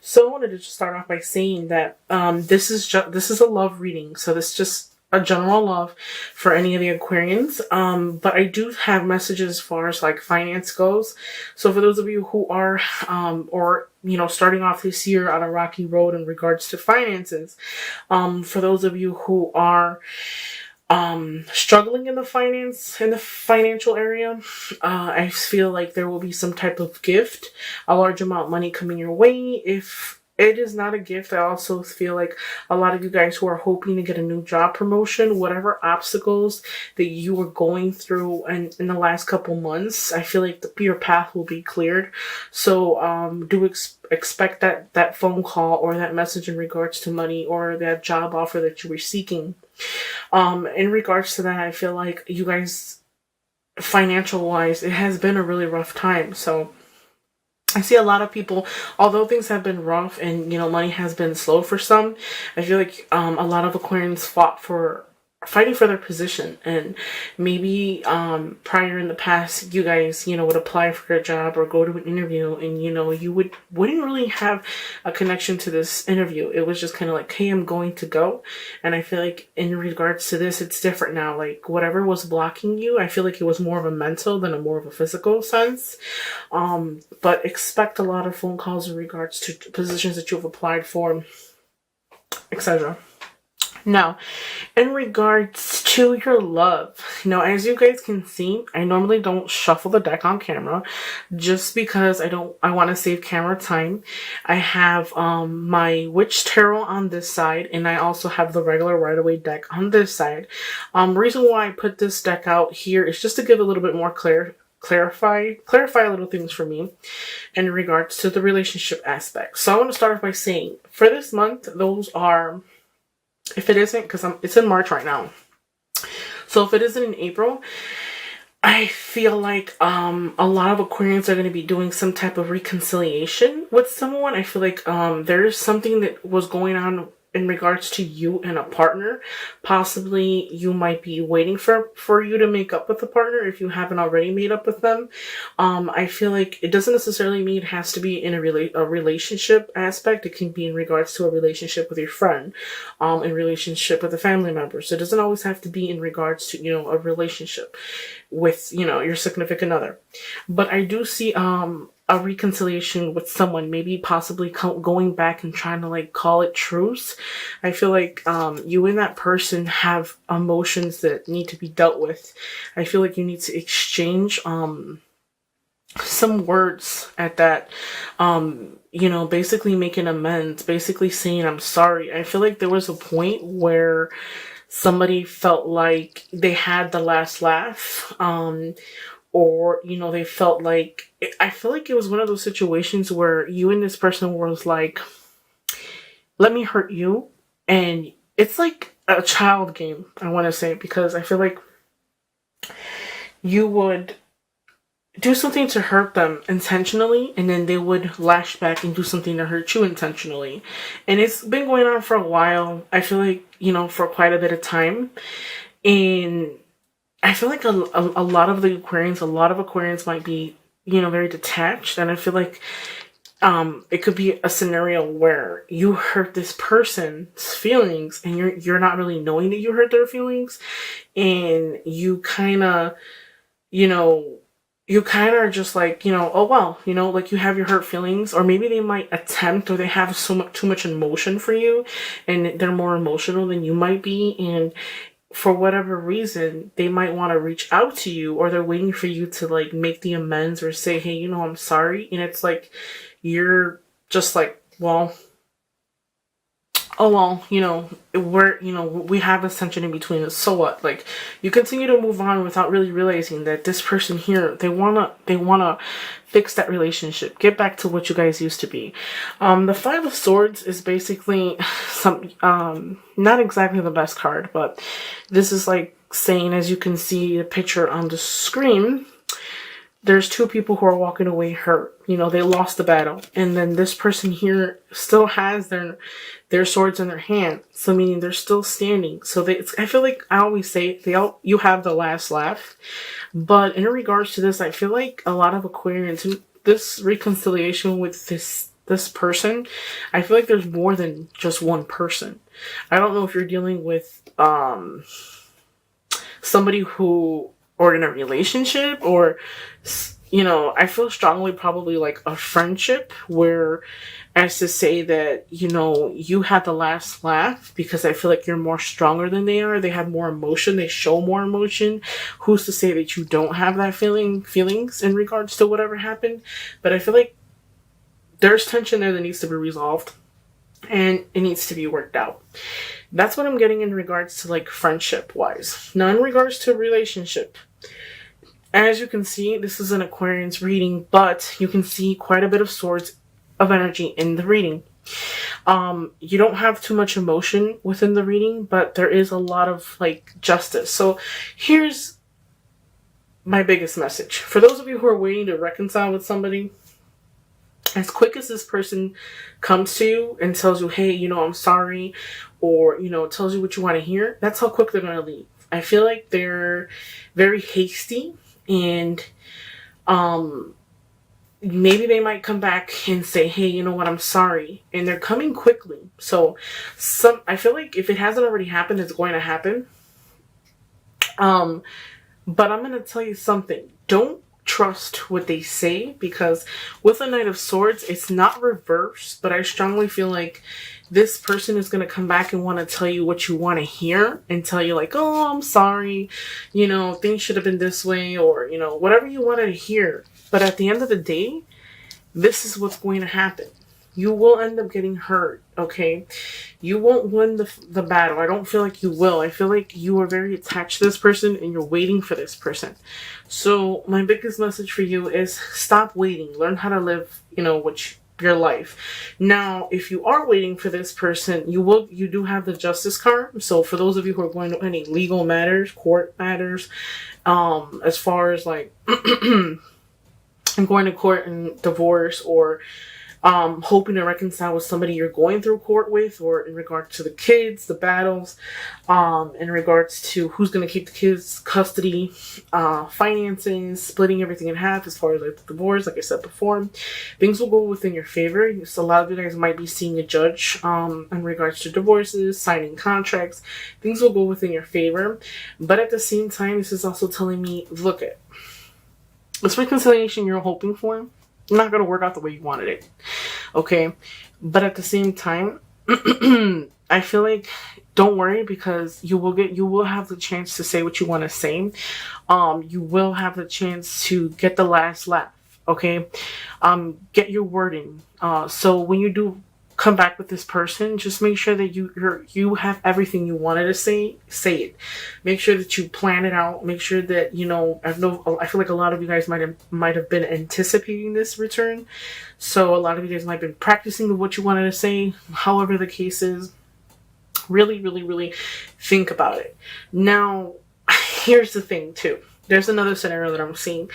So I wanted to just start off by saying that this is a love reading. So this is just a general love for any of the Aquarians. But I do have messages as far as like finance goes. So for those of you who are or starting off this year on a rocky road in regards to finances, for those of you who are struggling in the financial area, I feel like there will be some type of gift, a large amount of money coming your way. If it is not a gift, I also feel like a lot of you guys who are hoping to get a new job promotion, whatever obstacles that you were going through in the last couple months, I feel like your path will be cleared. So expect that phone call or that message in regards to money or that job offer that you were seeking. In regards to that, I feel like you guys, financial wise, it has been a really rough time. So I see a lot of people, although things have been rough and, money has been slow for some, I feel like a lot of Aquarians fighting for their position. And maybe prior in the past, you guys, would apply for a job or go to an interview and, you wouldn't really have a connection to this interview. It was just kind of like, hey, I'm going to go. And I feel like in regards to this, it's different now. Like whatever was blocking you, I feel like it was more of a mental than a more of a physical sense. But expect a lot of phone calls in regards to positions that you've applied for, etc. Now, in regards to your love, as you guys can see, I normally don't shuffle the deck on camera just because I want to save camera time. I have my Witch Tarot on this side, and I also have the regular Rider-Waite deck on this side. Reason why I put this deck out here is just to give a little bit more clarify little things for me in regards to the relationship aspect. So I want to start off by saying, for this month, those are, if it isn't, because it's in March right now. So if it isn't in April, I feel like a lot of Aquarians are going to be doing some type of reconciliation with someone. I feel like there is something that was going on in regards to you and a partner. Possibly you might be waiting for you to make up with a partner if you haven't already made up with them. I feel like it doesn't necessarily mean it has to be in a relationship aspect. It can be in regards to a relationship with your friend, in relationship with a family member. So it doesn't always have to be in regards to, a relationship with, your significant other. But I do see a reconciliation with someone, maybe possibly going back and trying to call it truce. I feel like you and that person have emotions that need to be dealt with. I feel like you need to exchange some words at that, basically making amends, basically saying I'm sorry. I feel like there was a point where somebody felt like they had the last laugh, or they felt like, I feel like it was one of those situations where you and this person was like, let me hurt you. And it's like a child game, I want to say, because I feel like you would do something to hurt them intentionally, and then they would lash back and do something to hurt you intentionally. And it's been going on for a while. I feel like, for quite a bit of time. And I feel like a lot of Aquarians might be, very detached. And I feel like it could be a scenario where you hurt this person's feelings and you're not really knowing that you hurt their feelings. And you kind of, are just like, oh, well, like you have your hurt feelings, or maybe they might attempt, or they have too much emotion for you and they're more emotional than you might be. And for whatever reason, they might want to reach out to you, or they're waiting for you to make the amends or say, hey, I'm sorry. And it's like, you're just like, well, oh, well, we have this tension in between us. So what? Like, you continue to move on without really realizing that this person here, they wanna fix that relationship, get back to what you guys used to be. The Five of Swords is basically not exactly the best card, but this is like saying, as you can see the picture on the screen, there's two people who are walking away hurt. They lost the battle. And then this person here still has their swords in their hand. So meaning they're still standing. So I feel like I always say, you have the last laugh. But in regards to this, I feel like a lot of Aquarians, this reconciliation with this this person, I feel like there's more than just one person. I don't know if you're dealing with somebody who, or in a relationship, or, you know, I feel strongly probably like a friendship where, as to say that, you know, you had the last laugh, because I feel like you're more stronger than they are. They have more emotion. They show more emotion. Who's to say that you don't have that feelings in regards to whatever happened? But I feel like there's tension there that needs to be resolved, and it needs to be worked out. That's what I'm getting in regards to like friendship wise. Now in regards to relationship, as you can see, this is an Aquarian's reading, but you can see quite a bit of swords of energy in the reading. You don't have too much emotion within the reading, but there is a lot of like justice. So here's my biggest message. For those of you who are waiting to reconcile with somebody, as quick as this person comes to you and tells you, hey, you know, I'm sorry, or, you know, tells you what you want to hear, that's how quick they're going to leave. I feel like they're very hasty, and maybe they might come back and say, hey, you know what, I'm sorry. And they're coming quickly. So I feel like if it hasn't already happened, it's going to happen. But I'm going to tell you something. Don't trust what they say, because with the Knight of Swords, it's not reversed, but I strongly feel like this person is going to come back and want to tell you what you want to hear, and tell you like, oh, I'm sorry, you know, things should have been this way, or, you know, whatever you wanted to hear. But at the end of the day, this is what's going to happen. You will end up getting hurt, okay? You won't win the battle. I don't feel like you will. I feel like you are very attached to this person and you're waiting for this person. So my biggest message for you is stop waiting. Learn how to live, you know, your life. Now, if you are waiting for this person, you do have the Justice card. So for those of you who are going to any legal matters, court matters, as far as like going to court and divorce, or hoping to reconcile with somebody you're going through court with, or in regards to the kids, the battles, in regards to who's going to keep the kids, custody, finances, splitting everything in half as far as like the divorce, like I said before, things will go within your favor. So a lot of you guys might be seeing a judge in regards to divorces, signing contracts. Things will go within your favor. But at the same time, this is also telling me, look at this reconciliation you're hoping for, not going to work out the way you wanted it. Okay. But at the same time, I feel like don't worry, because you will have the chance to say what you want to say. You will have the chance to get the last laugh. Okay. Get your wording. So when you do come back with this person, just make sure that you have everything you wanted to say it. Make sure that you plan it out. Make sure that, you know, I feel like a lot of you guys might have been anticipating this return. So a lot of you guys might have been practicing what you wanted to say. However the case is, really, really, really think about it. Now, here's the thing too. There's another scenario that I'm seeing.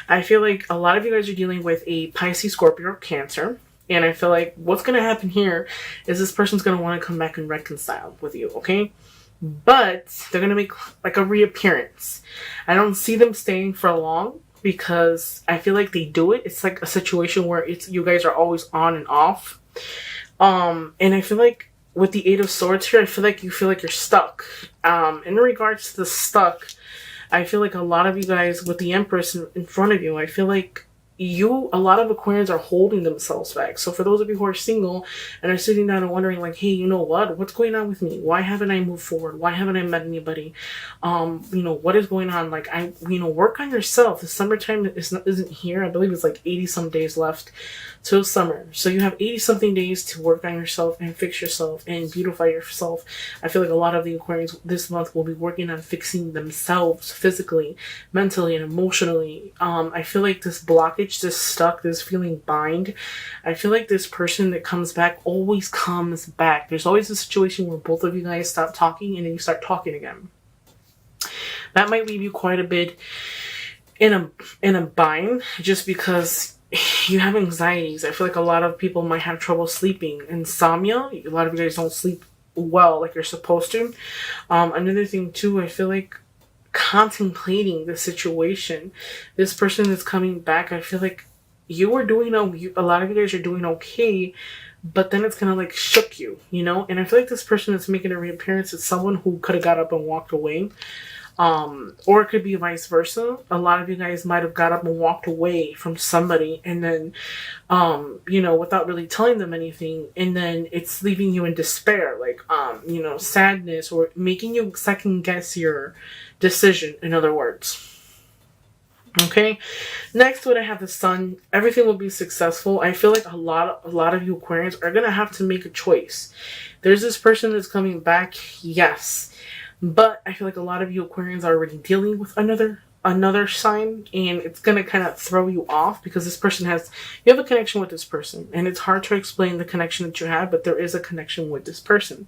I feel like a lot of you guys are dealing with a Pisces, Scorpio, or Cancer. And I feel like what's going to happen here is this person's going to want to come back and reconcile with you, okay? But they're going to make like a reappearance. I don't see them staying for long, because I feel like they do it. It's like a situation where you guys are always on and off. And I feel like with the Eight of Swords here, I feel like you're stuck. In regards to the stuck, I feel like a lot of you guys with the Empress in front of you, I feel like a lot of Aquarians are holding themselves back. So for those of you who are single and are sitting down and wondering like, hey, you know what's going on with me? Why haven't I moved forward? Why haven't I met anybody? You know, what is going on? Like, work on yourself. The summertime isn't here. I believe it's like 80 some days left till summer. So you have 80 something days to work on yourself and fix yourself and beautify yourself. I feel like a lot of the Aquarians this month will be working on fixing themselves physically, mentally, and emotionally. I feel like this blockage, this stuck, this feeling bind, I feel like this person that comes back always comes back. There's always a situation where both of you guys stop talking and then you start talking again. That might leave you quite a bit in a bind, just because you have anxieties. I feel like a lot of people might have trouble sleeping. Insomnia. A lot of you guys don't sleep well like you're supposed to. Another thing too, I feel like contemplating the situation. This person is coming back. I feel like you are doing, a lot of you guys are doing okay, but then it's gonna like shook you, you know? And I feel like this person that's making a reappearance is someone who could have got up and walked away. Or it could be vice versa. A lot of you guys might have got up and walked away from somebody and then, you know, without really telling them anything. And then it's leaving you in despair, like, you know, sadness, or making you second guess your decision, in other words. Okay. Next, when I have the Sun, everything will be successful. I feel like a lot of you Aquarians are going to have to make a choice. There's this person that's coming back. Yes. But I feel like a lot of you Aquarians are already dealing with another sign, and it's going to kind of throw you off because this person you have a connection with this person, and it's hard to explain the connection that you have, but there is a connection with this person.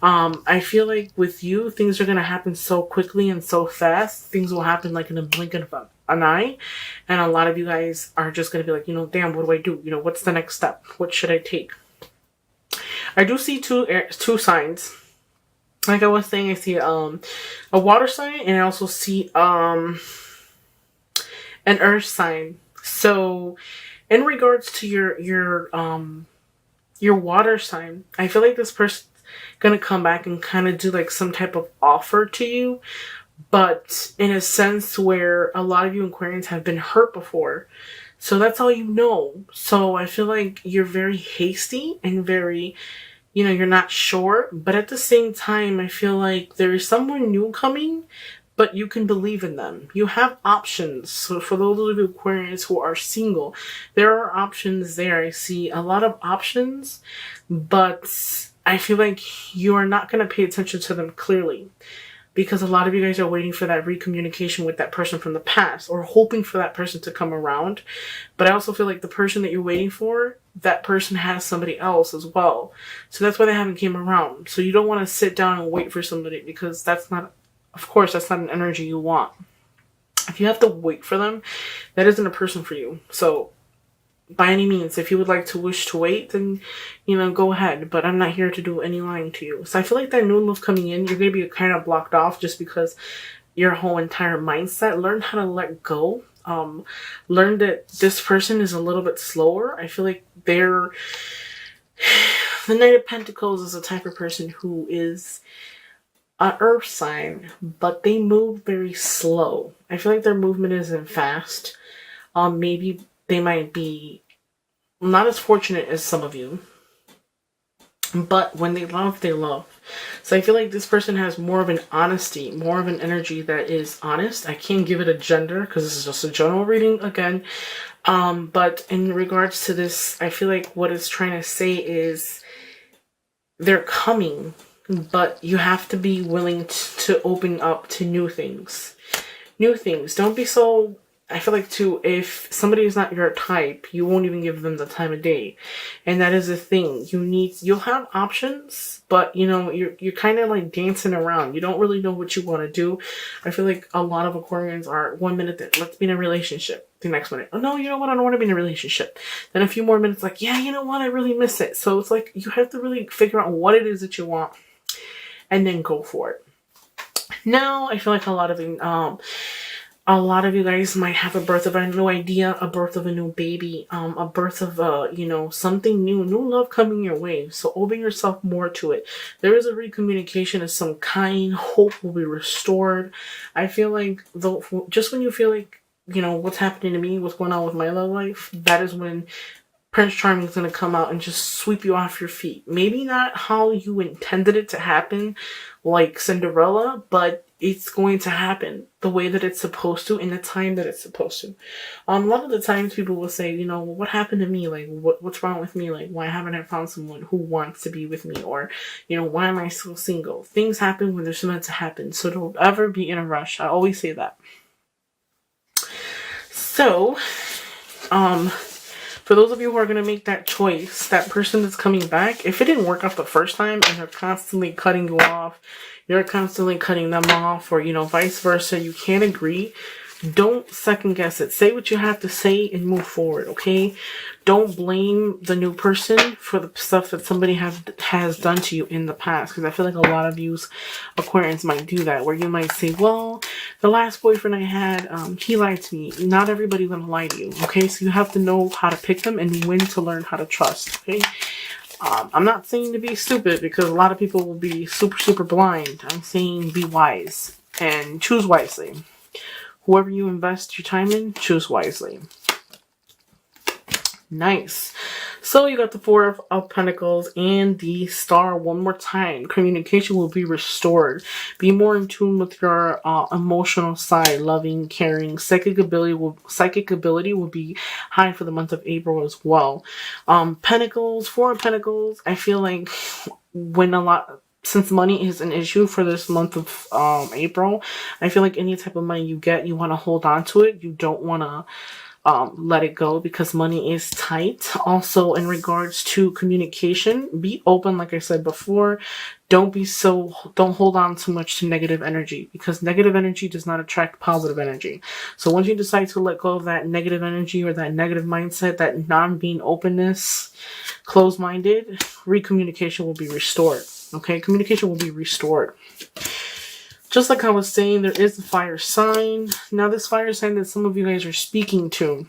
I feel like with you, things are going to happen so quickly and so fast. Things will happen like in a blink of an eye, and a lot of you guys are just going to be like, you know, damn, what do I do? You know, what's the next step? What should I take? I do see two signs. Like I was saying, I see a water sign, and I also see an earth sign. So in regards to your water sign, I feel like this person's gonna come back and kind of do like some type of offer to you, but in a sense where a lot of you Aquarians have been hurt before. So that's all you know. So I feel like you're very hasty and very, you know, you're not sure, but at the same time, I feel like there is someone new coming, but you can believe in them. You have options. So for those of you Aquarians who are single, there are options there. I see a lot of options, but I feel like you are not going to pay attention to them clearly, because a lot of you guys are waiting for that recommunication with that person from the past, or hoping for that person to come around. But I also feel like the person that you're waiting for, that person has somebody else as well. So that's why they haven't came around. So you don't want to sit down and wait for somebody, because that's not, of course, that's not an energy you want. If you have to wait for them, that isn't a person for you. So by any means, if you would like to wish to wait, then, you know, go ahead. But I'm not here to do any lying to you. So I feel like that new love coming in, you're going to be kind of blocked off just because your whole entire mindset. Learn how to let go. Learn that this person is a little bit slower. I feel like the Knight of Pentacles is a type of person who is an earth sign, but they move very slow. I feel like their movement isn't fast. Maybe they might be not as fortunate as some of you, but when they love, they love. So I feel like this person has more of an honesty, more of an energy that is honest. I can't give it a gender because this is just a general reading again. But in regards to this, I feel like what it's trying to say is they're coming, but you have to be willing to open up to new things. New things. Don't be so... I feel like too, if somebody is not your type, you won't even give them the time of day. And that is the thing. You'll have options, but you know, you're kind of like dancing around. You don't really know what you want to do. I feel like a lot of Aquarians are 1 minute that let's be in a relationship. The next minute, oh no, you know what? I don't want to be in a relationship. Then a few more minutes like, yeah, you know what? I really miss it. So it's like, you have to really figure out what it is that you want and then go for it. Now, I feel like a lot of you guys might have a birth of a new idea, a birth of a new baby, a birth of, you know, something new love coming your way. So open yourself more to it. There is a recommunication of some kind. Hope will be restored. I feel like just when you feel like, you know, what's happening to me, what's going on with my love life, that is when Prince Charming is going to come out and just sweep you off your feet. Maybe not how you intended it to happen, like Cinderella, but it's going to happen the way that it's supposed to, in the time that it's supposed to. A lot of the times people will say, you know, what happened to me? Like, what's wrong with me? Like, why haven't I found someone who wants to be with me? Or, you know, why am I so single? Things happen when they're meant to happen. So don't ever be in a rush. I always say that. So, for those of you who are going to make that choice, that person that's coming back, if it didn't work out the first time and they're constantly cutting you off, you're constantly cutting them off, or, you know, vice versa, you can't agree, Don't second guess it. Say what you have to say and move forward, okay? Don't blame the new person for the stuff that somebody has done to you in the past. Because I feel like a lot of you Aquarians might do that. Where you might say, well, the last boyfriend I had, he lied to me. Not everybody's going to lie to you, okay? So you have to know how to pick them and when to learn how to trust, okay? I'm not saying to be stupid because a lot of people will be super, super blind. I'm saying be wise and choose wisely. Whoever you invest your time in, choose wisely. Nice. So you got the Four of Pentacles and the Star one more time. Communication will be restored. Be more in tune with your emotional side, loving, caring. Psychic ability will be high for the month of April as well. Pentacles, Four of Pentacles. I feel like since money is an issue for this month of April, I feel like any type of money you get, you want to hold on to it. You don't want to let it go because money is tight. Also, in regards to communication, be open, like I said before. Don't hold on too much to negative energy because negative energy does not attract positive energy. So once you decide to let go of that negative energy or that negative mindset, that non-being openness, closed-minded, recommunication will be restored. Okay, communication will be restored. Just like I was saying, there is a fire sign. Now, this fire sign that some of you guys are speaking to,